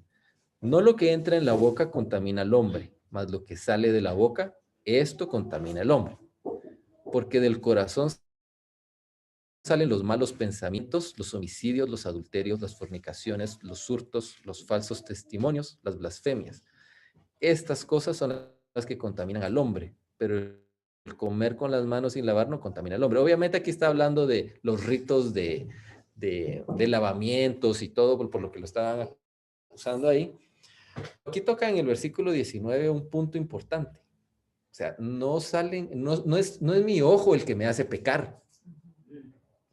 No lo que entra en la boca contamina al hombre, mas lo que sale de la boca, esto contamina al hombre. Porque del corazón salen los malos pensamientos, los homicidios, los adulterios, las fornicaciones, los hurtos, los falsos testimonios, las blasfemias. Estas cosas son las que contaminan al hombre, pero el comer con las manos sin lavar no contamina al hombre. Obviamente aquí está hablando de los ritos de lavamientos y todo, por lo que lo estaban usando ahí. Aquí toca en el versículo 19 un punto importante. O sea, no es mi ojo el que me hace pecar,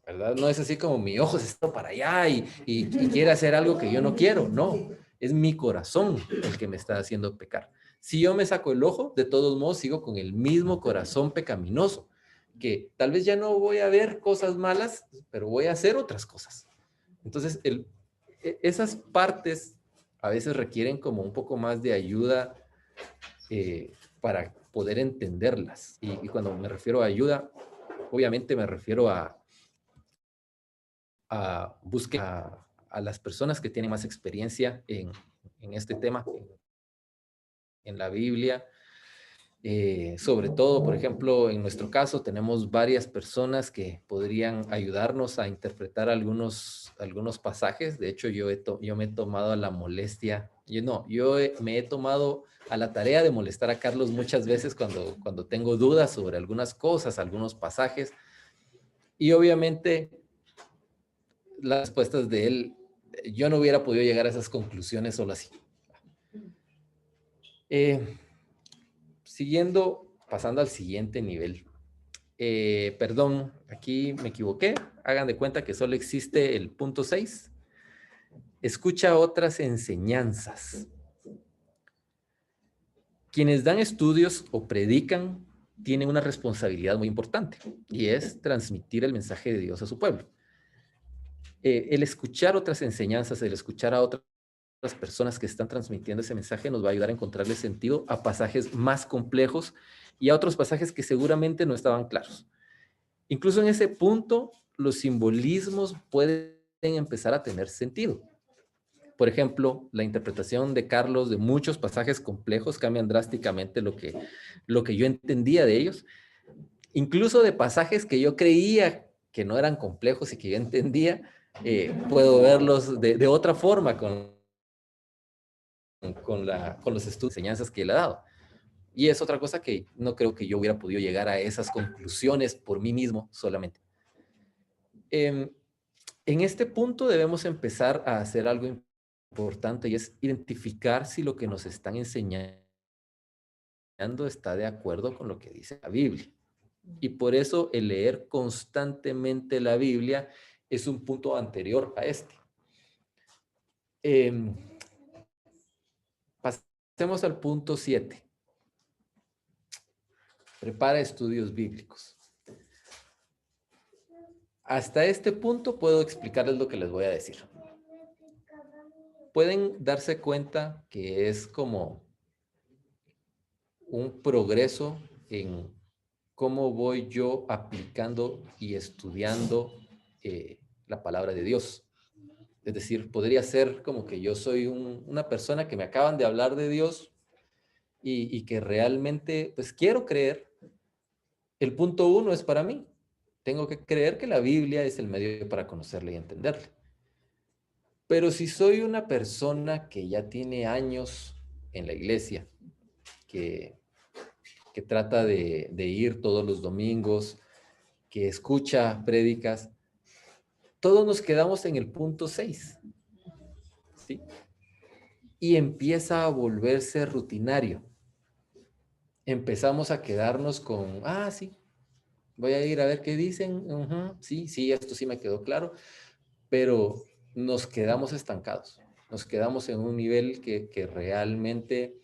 ¿verdad? No es así como mi ojo se está para allá y quiere hacer algo que yo no quiero. No, es mi corazón el que me está haciendo pecar. Si yo me saco el ojo, de todos modos sigo con el mismo corazón pecaminoso, que tal vez ya no voy a ver cosas malas, pero voy a hacer otras cosas. Entonces, esas partes a veces requieren como un poco más de ayuda para poder entenderlas. Y cuando me refiero a ayuda, obviamente me refiero a buscar a las personas que tienen más experiencia en este tema, en la Biblia. Sobre todo, por ejemplo, en nuestro caso tenemos varias personas que podrían ayudarnos a interpretar algunos pasajes. De hecho, yo me he tomado a la molestia, me he tomado a la tarea de molestar a Carlos muchas veces cuando tengo dudas sobre algunas cosas, algunos pasajes. Y obviamente las respuestas de él, yo no hubiera podido llegar a esas conclusiones solo así. Pasando al siguiente nivel. Perdón, aquí me equivoqué. Hagan de cuenta que solo existe el punto 6. Escucha otras enseñanzas. Quienes dan estudios o predican tienen una responsabilidad muy importante y es transmitir el mensaje de Dios a su pueblo. El escuchar otras enseñanzas, el escuchar a otras personas que están transmitiendo ese mensaje nos va a ayudar a encontrarle sentido a pasajes más complejos y a otros pasajes que seguramente no estaban claros. Incluso en ese punto, los simbolismos pueden empezar a tener sentido. Por ejemplo, la interpretación de Carlos de muchos pasajes complejos cambian drásticamente lo que yo entendía de ellos. Incluso de pasajes que yo creía que no eran complejos y que yo entendía, puedo verlos de otra forma con los estudios, enseñanzas que él ha dado. Y es otra cosa que no creo que yo hubiera podido llegar a esas conclusiones por mí mismo solamente. En este punto debemos empezar a hacer algo importante y es identificar si lo que nos están enseñando está de acuerdo con lo que dice la Biblia. Y por eso el leer constantemente la Biblia es un punto anterior a este. Pasemos al punto 7. Prepara estudios bíblicos. Hasta este punto puedo explicarles lo que les voy a decir. Pueden darse cuenta que es como un progreso en cómo voy yo aplicando y estudiando la palabra de Dios. Es decir, podría ser como que yo soy una persona que me acaban de hablar de Dios y que realmente, pues quiero creer. El punto 1 es para mí. Tengo que creer que la Biblia es el medio para conocerla y entenderla. Pero si soy una persona que ya tiene años en la iglesia, que trata de ir todos los domingos, que escucha prédicas, todos nos quedamos en el punto 6, ¿sí? Y empieza a volverse rutinario. Empezamos a quedarnos con, sí, voy a ir a ver qué dicen, sí, esto sí me quedó claro, pero nos quedamos estancados, nos quedamos en un nivel que realmente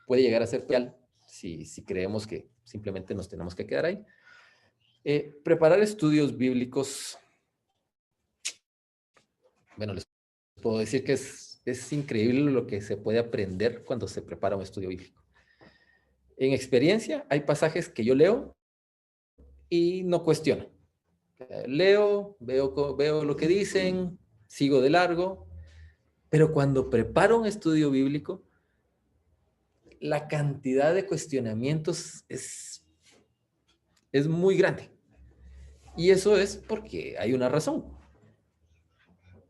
puede llegar a ser real si creemos que simplemente nos tenemos que quedar ahí. Preparar estudios bíblicos, bueno, les puedo decir que es increíble lo que se puede aprender cuando se prepara un estudio bíblico. En experiencia, hay pasajes que yo leo y no cuestiono. Leo, veo lo que dicen, sigo de largo, pero cuando preparo un estudio bíblico, la cantidad de cuestionamientos es muy grande. Y eso es porque hay una razón.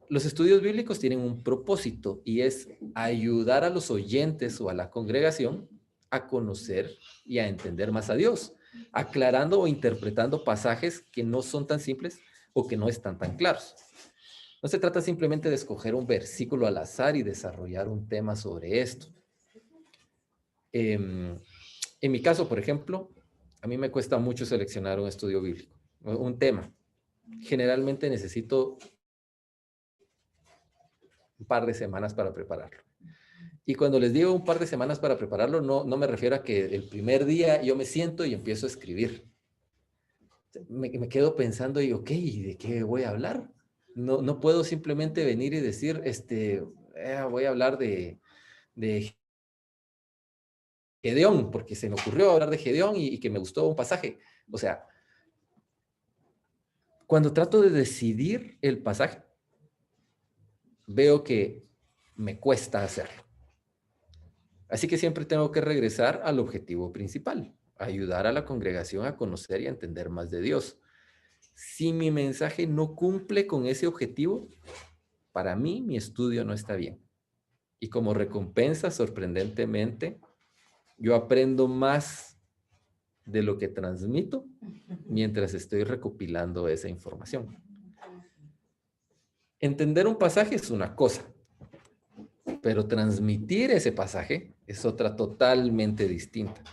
Los estudios bíblicos tienen un propósito y es ayudar a los oyentes o a la congregación a conocer y a entender más a Dios, aclarando o interpretando pasajes que no son tan simples o que no están tan claros. No se trata simplemente de escoger un versículo al azar y desarrollar un tema sobre esto. En mi caso, por ejemplo, a mí me cuesta mucho seleccionar un estudio bíblico, un tema. Generalmente necesito un par de semanas para prepararlo. Y cuando les digo un par de semanas para prepararlo, no me refiero a que el primer día yo me siento y empiezo a escribir. Me quedo pensando y, ¿de qué voy a hablar? No puedo simplemente venir y decir, voy a hablar de Gedeón, porque se me ocurrió hablar de Gedeón y que me gustó un pasaje. O sea, cuando trato de decidir el pasaje, veo que me cuesta hacerlo. Así que siempre tengo que regresar al objetivo principal, ayudar a la congregación a conocer y a entender más de Dios. Si mi mensaje no cumple con ese objetivo, para mí mi estudio no está bien. Y como recompensa, sorprendentemente, yo aprendo más de lo que transmito mientras estoy recopilando esa información. Entender un pasaje es una cosa, pero transmitir ese pasaje es otra totalmente distinta.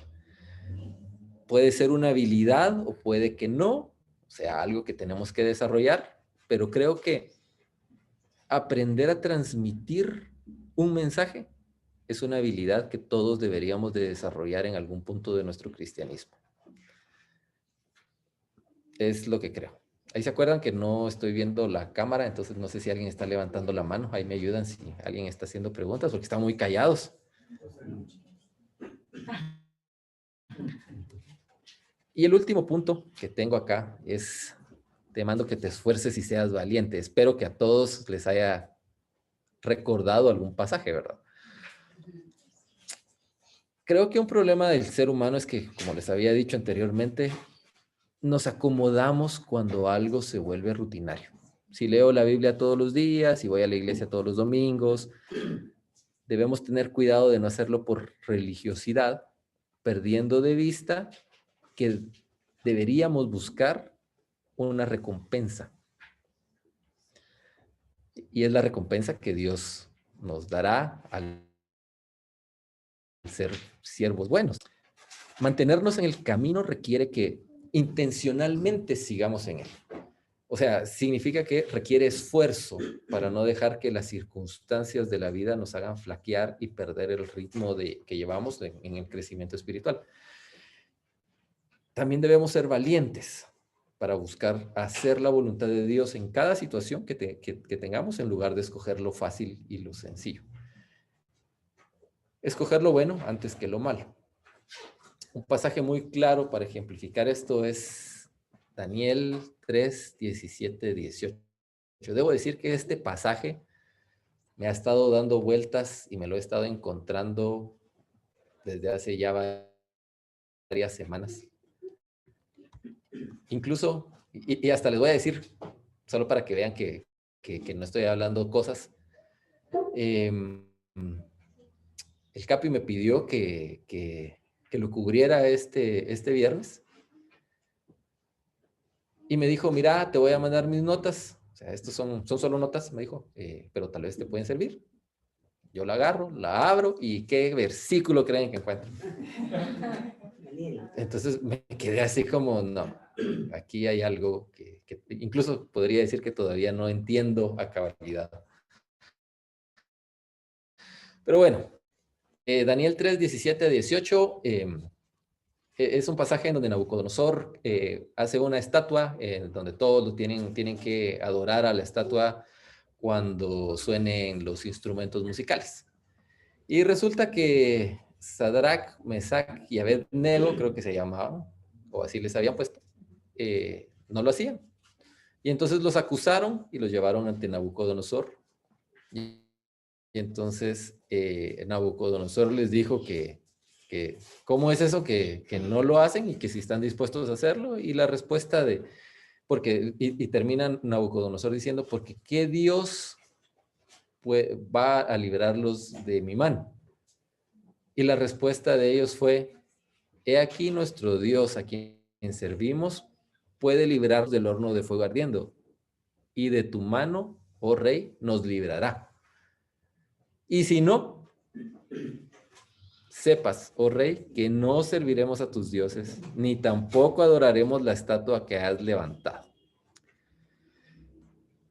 Puede ser una habilidad o puede que no, o sea, algo que tenemos que desarrollar, pero creo que aprender a transmitir un mensaje es una habilidad que todos deberíamos de desarrollar en algún punto de nuestro cristianismo. Es lo que creo. Ahí se acuerdan que no estoy viendo la cámara, entonces no sé si alguien está levantando la mano. Ahí me ayudan si alguien está haciendo preguntas porque están muy callados. Y el último punto que tengo acá es, te mando que te esfuerces y seas valiente. Espero que a todos les haya recordado algún pasaje, ¿verdad? Creo que un problema del ser humano es que, como les había dicho anteriormente, nos acomodamos cuando algo se vuelve rutinario. Si leo la Biblia todos los días, si voy a la iglesia todos los domingos, debemos tener cuidado de no hacerlo por religiosidad, perdiendo de vista que deberíamos buscar una recompensa. Y es la recompensa que Dios nos dará al ser siervos buenos. Mantenernos en el camino requiere que intencionalmente sigamos en él. O sea, significa que requiere esfuerzo para no dejar que las circunstancias de la vida nos hagan flaquear y perder el ritmo que llevamos en el crecimiento espiritual. También debemos ser valientes para buscar hacer la voluntad de Dios en cada situación que tengamos, en lugar de escoger lo fácil y lo sencillo. Escoger lo bueno antes que lo malo. Un pasaje muy claro para ejemplificar esto es Daniel 3, 17, 18. Debo decir que este pasaje me ha estado dando vueltas y me lo he estado encontrando desde hace ya varias semanas. Incluso, y hasta les voy a decir, solo para que vean que no estoy hablando cosas, el Capi me pidió que lo cubriera este viernes. Y me dijo, mira, te voy a mandar mis notas. O sea, estos son solo notas, me dijo, pero tal vez te pueden servir. Yo la agarro, la abro y ¿qué versículo creen que encuentro? Entonces me quedé así como, no, aquí hay algo que incluso podría decir que todavía no entiendo a cabalidad. Pero bueno, Daniel 3, 17 a 18, es un pasaje en donde Nabucodonosor hace una estatua, donde todos tienen que adorar a la estatua cuando suenen los instrumentos musicales. Y resulta que Sadrach, Mesach y Abednego, creo que se llamaban, o así les habían puesto, no lo hacían. Y entonces los acusaron y los llevaron ante Nabucodonosor. Y entonces Nabucodonosor les dijo que ¿cómo es eso que no lo hacen y que si están dispuestos a hacerlo? Y la respuesta y termina Nabucodonosor diciendo, porque ¿qué Dios va a librarlos de mi mano? Y la respuesta de ellos fue, he aquí nuestro Dios a quien servimos puede librarnos del horno de fuego ardiendo, y de tu mano, oh rey, nos librará. Y si no, sepas, oh rey, que no serviremos a tus dioses, ni tampoco adoraremos la estatua que has levantado.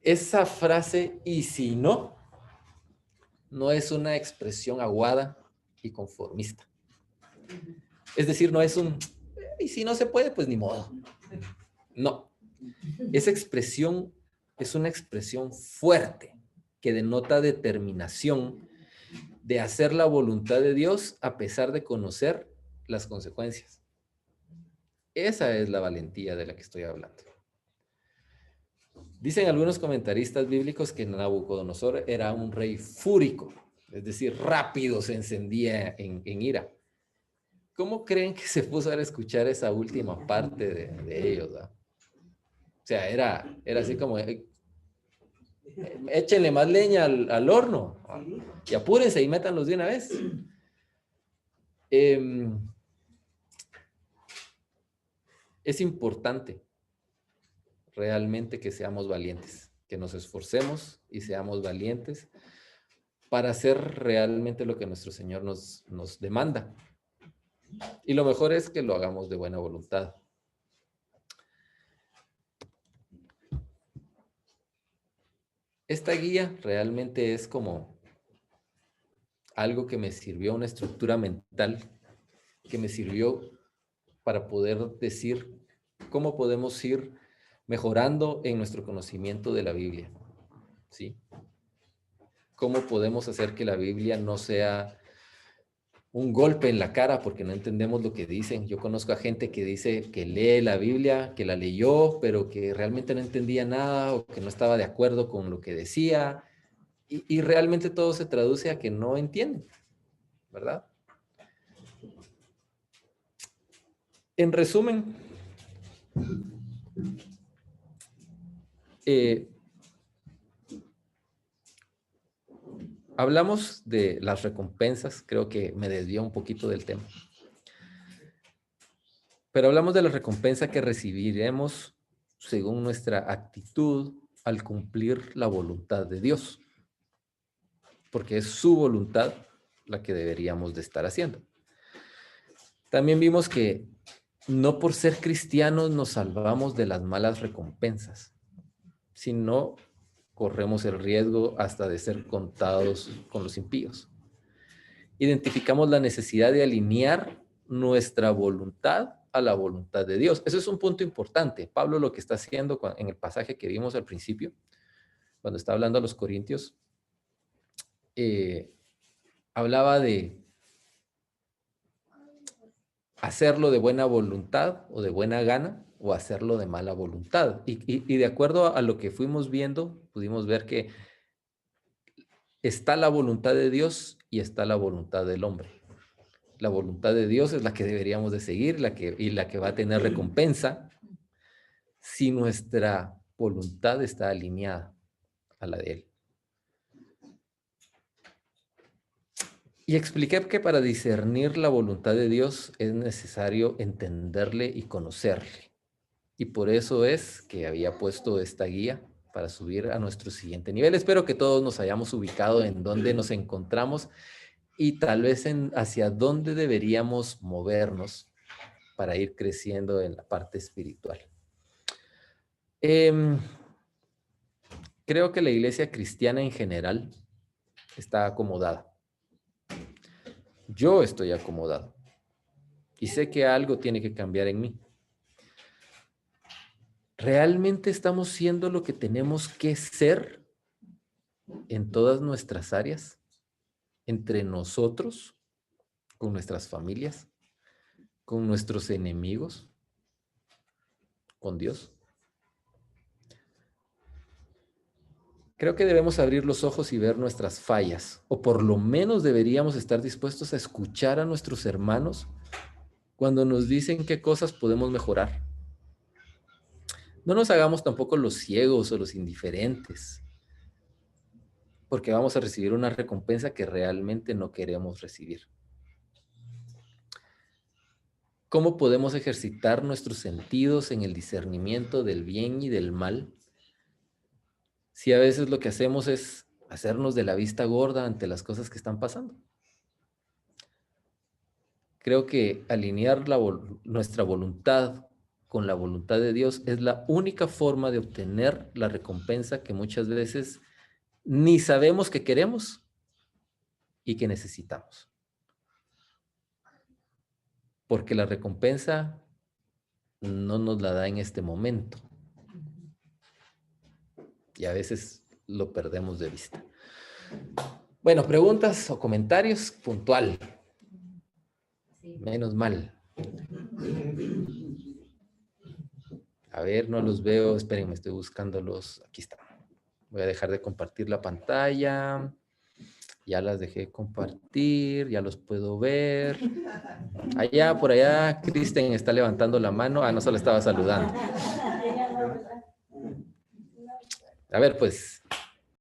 Esa frase, y si no, no es una expresión aguada y conformista. Es decir, no es y si no se puede, pues ni modo. No. Esa expresión es una expresión fuerte que denota determinación de hacer la voluntad de Dios a pesar de conocer las consecuencias. Esa es la valentía de la que estoy hablando. Dicen algunos comentaristas bíblicos que Nabucodonosor era un rey fúrico, es decir, rápido, se encendía en ira. ¿Cómo creen que se puso a escuchar esa última parte de ellos? ¿No? O sea, era así como, échenle más leña al horno y apúrense y métanlos de una vez. Es importante realmente que seamos valientes, que nos esforcemos y seamos valientes para hacer realmente lo que nuestro Señor nos demanda. Y lo mejor es que lo hagamos de buena voluntad. Esta guía realmente es como algo que me sirvió, una estructura mental que me sirvió para poder decir cómo podemos ir mejorando en nuestro conocimiento de la Biblia, ¿sí? Cómo podemos hacer que la Biblia no sea un golpe en la cara porque no entendemos lo que dicen. Yo conozco a gente que dice que lee la Biblia, que la leyó, pero que realmente no entendía nada o que no estaba de acuerdo con lo que decía. Y realmente todo se traduce a que no entienden, ¿verdad? En resumen, hablamos de las recompensas, creo que me desvió un poquito del tema. Pero hablamos de la recompensa que recibiremos según nuestra actitud al cumplir la voluntad de Dios. Porque es su voluntad la que deberíamos de estar haciendo. También vimos que no por ser cristianos nos salvamos de las malas recompensas, sino corremos el riesgo hasta de ser contados con los impíos. Identificamos la necesidad de alinear nuestra voluntad a la voluntad de Dios. Eso es un punto importante. Pablo lo que está haciendo en el pasaje que vimos al principio, cuando está hablando a los corintios, hablaba de hacerlo de buena voluntad o de buena gana o hacerlo de mala voluntad. Y de acuerdo a lo que fuimos viendo, pudimos ver que está la voluntad de Dios y está la voluntad del hombre. La voluntad de Dios es la que deberíamos de seguir y la que va a tener recompensa si nuestra voluntad está alineada a la de Él. Y expliqué que para discernir la voluntad de Dios es necesario entenderle y conocerle. Y por eso es que había puesto esta guía para subir a nuestro siguiente nivel. Espero que todos nos hayamos ubicado en dónde nos encontramos y tal vez hacia dónde deberíamos movernos para ir creciendo en la parte espiritual. Creo que la iglesia cristiana en general está acomodada. Yo estoy acomodado y sé que algo tiene que cambiar en mí. ¿Realmente estamos siendo lo que tenemos que ser en todas nuestras áreas? Entre nosotros, con nuestras familias, con nuestros enemigos, con Dios. Creo que debemos abrir los ojos y ver nuestras fallas, o por lo menos deberíamos estar dispuestos a escuchar a nuestros hermanos cuando nos dicen qué cosas podemos mejorar. No nos hagamos tampoco los ciegos o los indiferentes, porque vamos a recibir una recompensa que realmente no queremos recibir. ¿Cómo podemos ejercitar nuestros sentidos en el discernimiento del bien y del mal? Si a veces lo que hacemos es hacernos de la vista gorda ante las cosas que están pasando. Creo que alinear nuestra voluntad con la voluntad de Dios es la única forma de obtener la recompensa que muchas veces ni sabemos que queremos y que necesitamos. Porque la recompensa no nos la da en este momento. Y a veces lo perdemos de vista. Bueno, preguntas o comentarios, puntual. Menos mal. A ver, no los veo. Espérenme, estoy buscándolos. Aquí está. Voy a dejar de compartir la pantalla. Ya las dejé de compartir. Ya los puedo ver. Allá, por allá, Kristen está levantando la mano. Ah, no, solo estaba saludando. A ver, pues,